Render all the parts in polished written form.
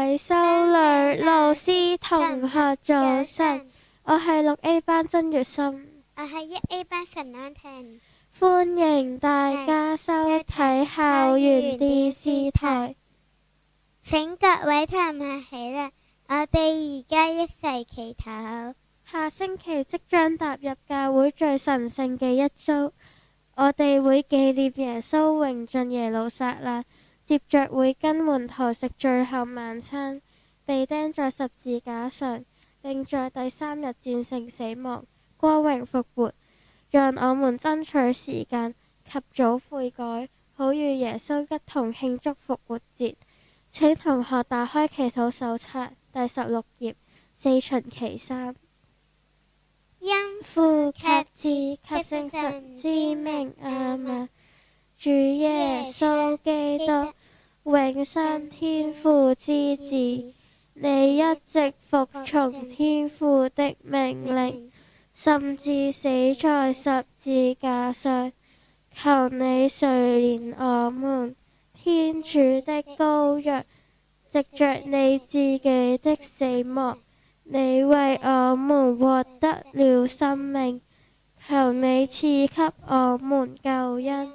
位修女、老師、同學早晨，我係6A 班曾月心，我係1A 班陳安婷，歡迎大家收睇校園電視台。請各位同學起立，我哋而家一齊祈禱。下星期即將踏入教會最神聖嘅一周，我哋會紀念耶穌榮進耶路撒冷，接着會跟門徒食最後晚餐，被釘在十字架上，並在第3日戰勝死亡，光榮復活。讓我們爭取時間及早悔改，好與耶穌一同慶祝復活節。請同學打開祈禱手冊第16頁4旬期3。因父及子及聖神之名，阿們。主耶穌基督，永生天父之子，你一直服從天父的命令，甚至死在十字架上。求你垂憐我們，天主的羔羊，藉着你自己的死亡，你為我們獲得了生命，求你賜給我們救恩。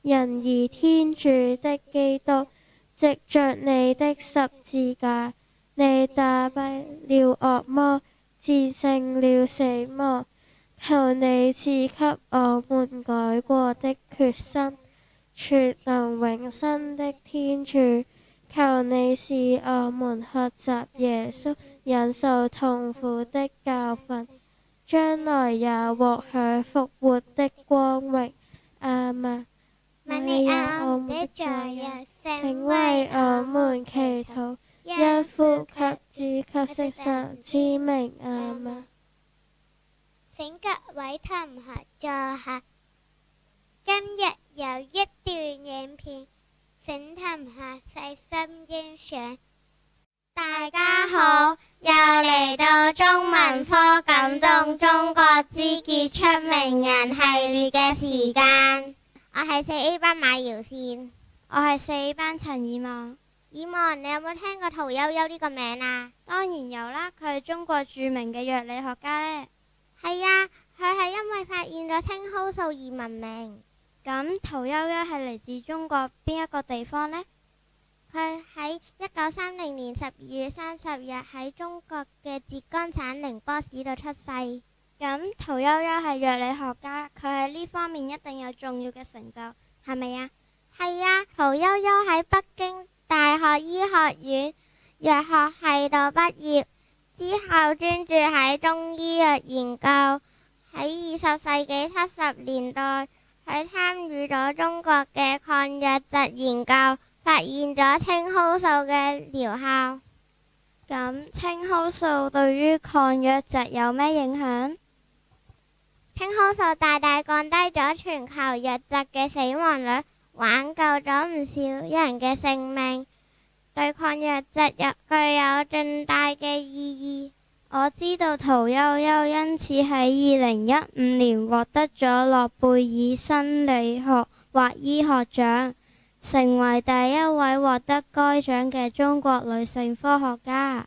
然而天主的基督，藉着你的十字架，你打敗了惡魔，戰勝了死亡。求你賜給我們改過的決心，全能永生的天主，求你使我們學習耶穌忍受痛苦的教訓，將來也獲享復活的光榮。阿們。瑪利亞我們的左右，請為我們祈禱，因父及子及聖神之名。阿們。請各位同學坐下。今日有一段影片，請同學細心欣賞。大家好，又嚟到中文科感動中國之傑出名人系列嘅時間。我係4A 班馬瑤倩，我係4A 班陳以望。以望，你有冇聽過屠呦呦呢個名啊？當然有啦，佢係中國著名嘅藥理學家呢。係啊，佢係因為發現咗青蒿素而聞名。咁屠呦呦係嚟自中國邊一個地方呢？佢喺1930年12月30日喺中國嘅浙江省寧波市度出世。咁屠呦呦係藥理學家，佢喺呢方面一定有重要嘅成就，係咪啊？係啊，屠呦呦喺北京大學醫學院藥學系度畢業之後，專注喺中醫藥研究。喺20世紀70年代，佢參與咗中國嘅抗瘧疾研究，發現咗青蒿素嘅療效。咁青蒿素對於抗瘧疾有咩影響？青蒿素大大降低咗全球瘧疾嘅死亡率，挽救咗唔少人嘅性命，對抗瘧疾具有重大嘅意義。我知道屠呦呦因此喺2015年獲得咗諾貝爾生理學或醫學獎，成為第一位獲得該獎嘅中國女性科學家。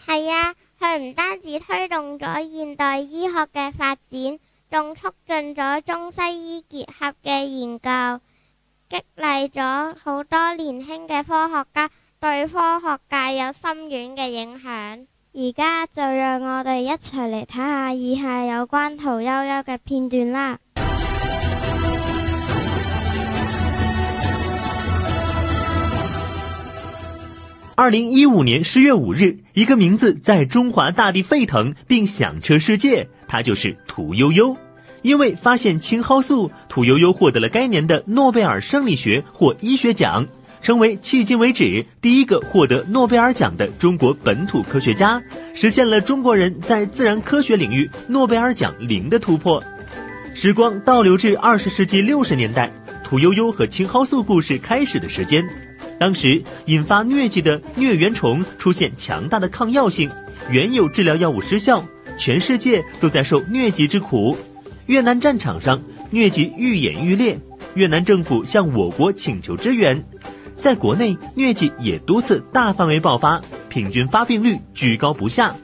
係啊，佢唔單止推動咗現代醫學嘅發展，仲促進咗中西醫結合嘅研究，激勵咗好多年輕嘅科學家，對科學界有深遠嘅影響。而家就讓我哋一齊嚟睇下以下有關屠呦呦嘅片段啦。2015年10月5日，一个名字在中华大地沸腾并响彻世界，它就是屠呦呦。因为发现青蒿素，屠呦呦获得了该年的诺贝尔生理学或医学奖，成为迄今为止第一个获得诺贝尔奖的中国本土科学家，实现了中国人在自然科学领域诺贝尔奖0的突破。时光倒流至20世纪60年代，屠呦呦和青蒿素故事开始的时间。当时引发疟疾的疟原虫出现强大的抗药性，原有治疗药物失效，全世界都在受疟疾之苦。越南战场上，疟疾愈演愈烈，越南政府向我国请求支援。在国内，疟疾也多次大范围爆发，平均发病率居高不下。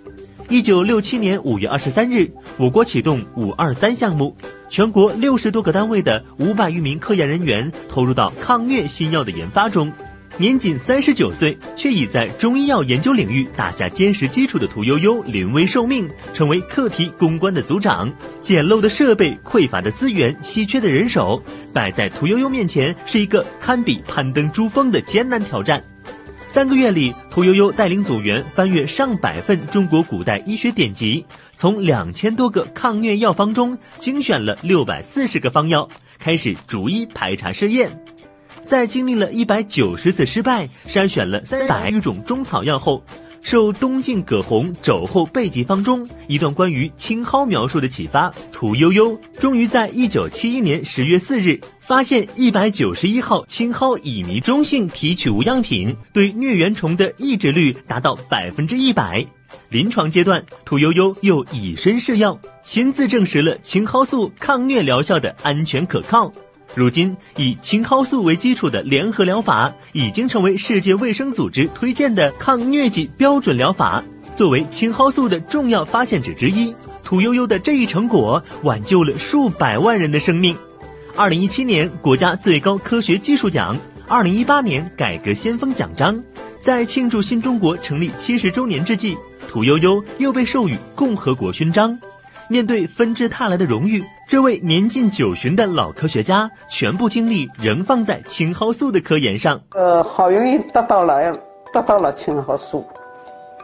1967年5月23日，我国启动523项目，全国60多个单位的500余名科研人员投入到抗疟新药的研发中。年仅39岁，却已在中医药研究领域打下坚实基础的屠呦呦临危受命，成为课题攻关的组长。简陋的设备、匮乏的资源、稀缺的人手，摆在屠呦呦面前是一个堪比攀登珠峰的艰难挑战。3个月里，屠呦呦带领组员翻阅上百份中国古代医学典籍，从2000多个抗疟药方中精选了640个方药，开始逐一排查试验。在经历了190次失败，筛选了300余种中草药后，受东晋葛洪《肘后备急方》中一段关于青蒿描述的启发，屠呦呦终于在1971年10月4日发现191号青蒿乙醚中性提取物样品对疟原虫的抑制率达到100%。临床阶段，屠呦呦又以身试药，亲自证实了青蒿素抗疟疗效的安全可靠。如今，以青蒿素为基础的联合疗法已经成为世界卫生组织推荐的抗疟疾标准疗法。作为青蒿素的重要发现者之一，屠呦呦的这一成果挽救了数百万人的生命。2017年国家最高科学技术奖，2018年改革先锋奖章。在庆祝新中国成立70周年之际，屠呦呦又被授予共和国勋章。面对纷至沓来的荣誉，这位年近90的老科学家全部精力仍放在青蒿素的科研上。好容易得到了青蒿素，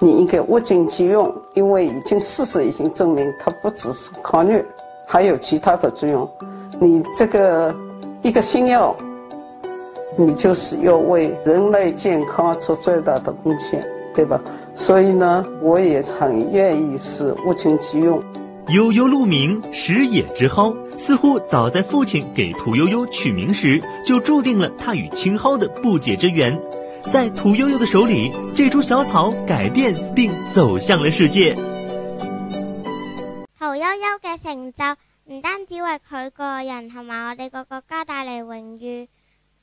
你应该物尽其用，因为事实已经证明它不只是抗疟，还有其他的作用。你这个一个新药，你就是要为人类健康做最大的贡献，对吧？所以呢，我也很愿意是物尽其用。悠悠鹿鸣，食野之蒿，似乎早在父亲给屠呦呦取名时，就注定了他与青蒿的不解之缘。在屠呦呦的手里，这株小草改變並走向了世界。屠呦呦嘅成就唔單止為佢個人同埋我哋個國家帶嚟榮譽，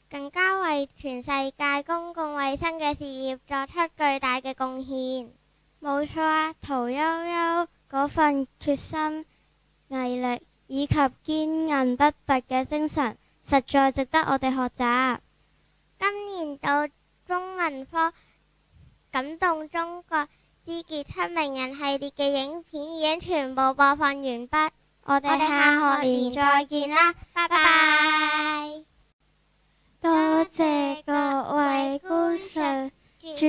更加為全世界公共衛生嘅事業作出巨大嘅貢獻。冇錯啊，屠呦呦嗰份決心、毅力以及堅韌不拔嘅精神，實在值得我哋學習。今年度中文科感動中國之傑出名人系列嘅影片已經全部播放完畢，我哋下學年再見啦，拜拜。多謝各位觀賞，祝